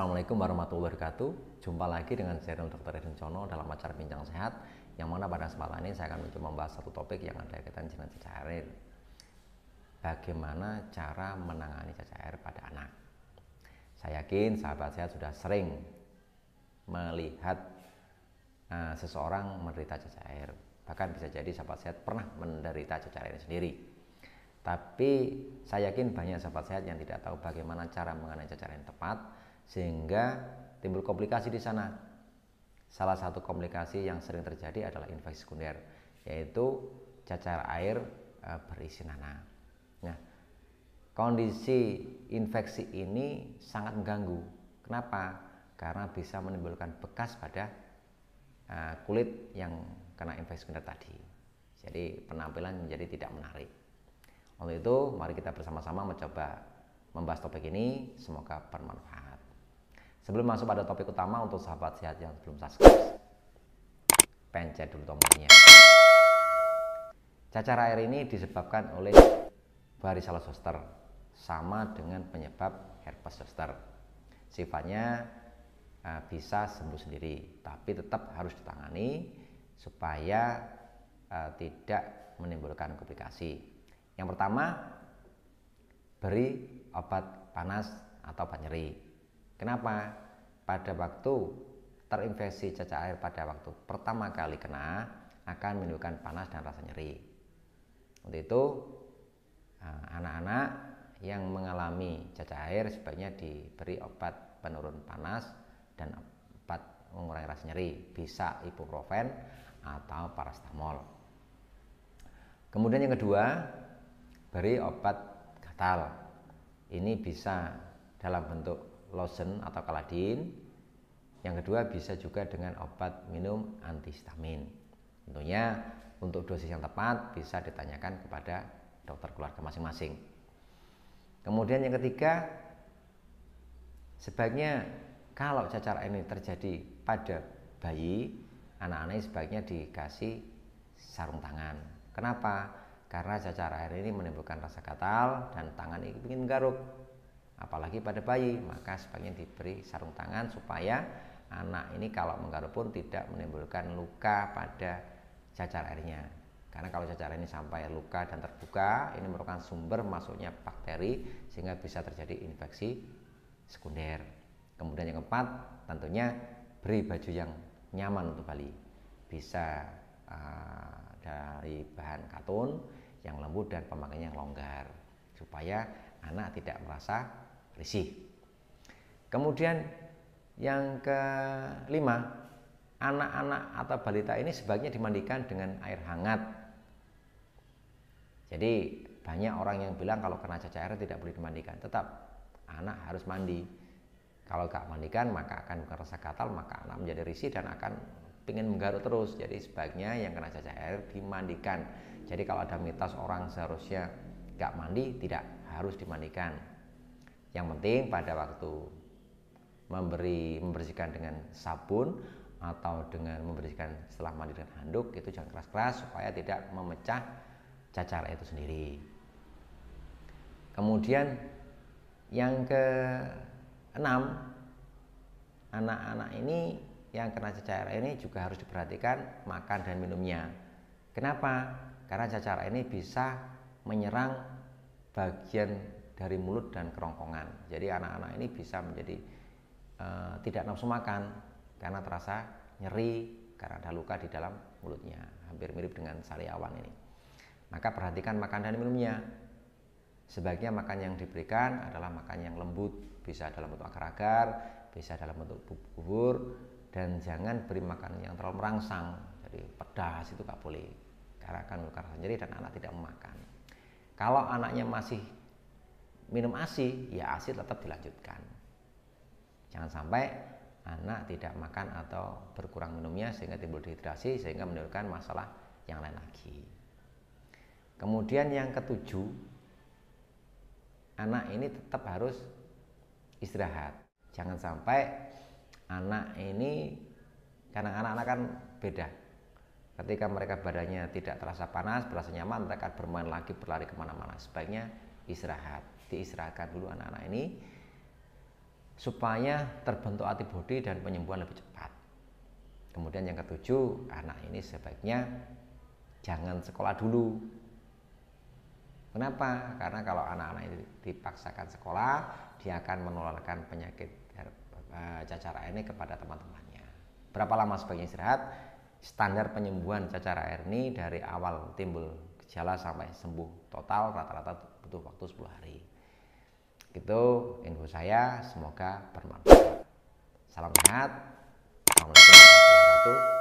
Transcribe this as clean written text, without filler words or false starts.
Assalamualaikum warahmatullahi wabarakatuh. Jumpa lagi dengan channel Dr. Edwin Cono dalam acara Bincang Sehat, yang mana pada kesempatan ini saya akan mencoba membahas satu topik yang ada kaitan dengan cacar air. Bagaimana cara menangani cacar air pada anak? Saya yakin sahabat sehat sudah sering melihat seseorang menderita cacar air. Bahkan bisa jadi sahabat sehat pernah menderita cacar air sendiri. Tapi saya yakin banyak sahabat sehat yang tidak tahu bagaimana cara mengenai cacar air yang tepat, sehingga timbul komplikasi di sana. Salah satu komplikasi yang sering terjadi adalah infeksi sekunder, yaitu cacar air berisi nanah. Nah, kondisi infeksi ini sangat mengganggu. Kenapa? Karena bisa menimbulkan bekas pada kulit yang kena infeksi sekunder tadi. Jadi penampilan menjadi tidak menarik. Untuk itu, mari kita bersama-sama mencoba membahas topik ini. Semoga bermanfaat. Sebelum masuk pada topik utama, untuk sahabat sehat yang belum subscribe, pencet dulu tombolnya. Cacar air ini disebabkan oleh Varicella zoster, sama dengan penyebab herpes zoster. Sifatnya bisa sembuh sendiri, tapi tetap harus ditangani supaya tidak menimbulkan komplikasi. Yang pertama, beri obat panas atau obat nyeri. Kenapa? Pada waktu terinfeksi cacar air pada waktu pertama kali kena akan menimbulkan panas dan rasa nyeri. Untuk itu, anak-anak yang mengalami cacar air sebaiknya diberi obat penurun panas dan obat mengurangi rasa nyeri, bisa ibuprofen atau paracetamol. Kemudian yang kedua, beri obat gatal. Ini bisa dalam bentuk lotion atau Caladin. Yang kedua, bisa juga dengan obat minum antihistamin. Tentunya untuk dosis yang tepat bisa ditanyakan kepada dokter keluarga masing-masing. Kemudian yang ketiga, sebaiknya kalau cacar air ini terjadi pada bayi, anak-anak sebaiknya dikasih sarung tangan. Kenapa? Karena cacar air ini menimbulkan rasa gatal dan tangan ingin menggaruk. Apalagi pada bayi, maka sebaiknya diberi sarung tangan supaya anak ini kalau menggaruk pun tidak menimbulkan luka pada cacar airnya. Karena kalau cacar air ini sampai luka dan terbuka, ini merupakan sumber masuknya bakteri sehingga bisa terjadi infeksi sekunder. Kemudian yang keempat, tentunya beri baju yang nyaman untuk bayi. Bisa dari bahan katun yang lembut dan pemakaiannya yang longgar, supaya anak tidak merasa risih. Kemudian yang kelima, anak-anak atau balita ini sebaiknya dimandikan dengan air hangat. Jadi banyak orang yang bilang kalau kena cacar air tidak boleh dimandikan. Tetap anak harus mandi. Kalau gak mandikan maka akan merasa gatal, maka anak menjadi risih dan akan ingin menggaruk terus. Jadi sebaiknya yang kena cacar air dimandikan. Jadi kalau ada mitos orang seharusnya gak mandi, tidak harus dimandikan. Yang penting pada waktu membersihkan dengan sabun atau dengan membersihkan setelah mandi dengan handuk, itu jangan keras-keras supaya tidak memecah cacar itu sendiri. Kemudian yang keenam, anak-anak ini yang kena cacar air ini juga harus diperhatikan makan dan minumnya. Kenapa? Karena cacar air ini bisa menyerang bagian dari mulut dan kerongkongan. Jadi anak-anak ini bisa menjadi tidak nafsu makan karena terasa nyeri karena ada luka di dalam mulutnya. Hampir mirip dengan sariawan ini. Maka perhatikan makan dan minumnya. Sebaiknya makan yang diberikan adalah makan yang lembut, bisa dalam bentuk agar-agar, bisa dalam bentuk bubur, dan jangan beri makan yang terlalu merangsang. Jadi pedas itu gak boleh, karena akan menyebabkan rasa nyeri dan anak tidak memakan. Kalau anaknya masih minum ASI, ya ASI tetap dilanjutkan. Jangan sampai anak tidak makan atau berkurang minumnya sehingga timbul dehidrasi, sehingga menimbulkan masalah yang lain lagi. Kemudian yang ketujuh, anak ini tetap harus istirahat. Jangan sampai anak ini, karena anak-anak kan beda. Ketika mereka badannya tidak terasa panas, berasa nyaman, mereka bermain lagi, berlari kemana-mana. Sebaiknya istirahat, diistirahatkan dulu anak-anak ini supaya terbentuk antibodi dan penyembuhan lebih cepat. Kemudian yang ketujuh, anak ini sebaiknya jangan sekolah dulu. Kenapa? Karena kalau anak-anak itu dipaksakan sekolah, dia akan menularkan penyakit cacar air ini kepada teman-temannya. Berapa lama sebaiknya istirahat? Standar penyembuhan cacar air ini dari awal timbul gejala sampai sembuh total rata-rata butuh waktu 10 hari. Itu info saya, semoga bermanfaat. Salam sehat. Assalamualaikum warahmatullahi wabarakatuh.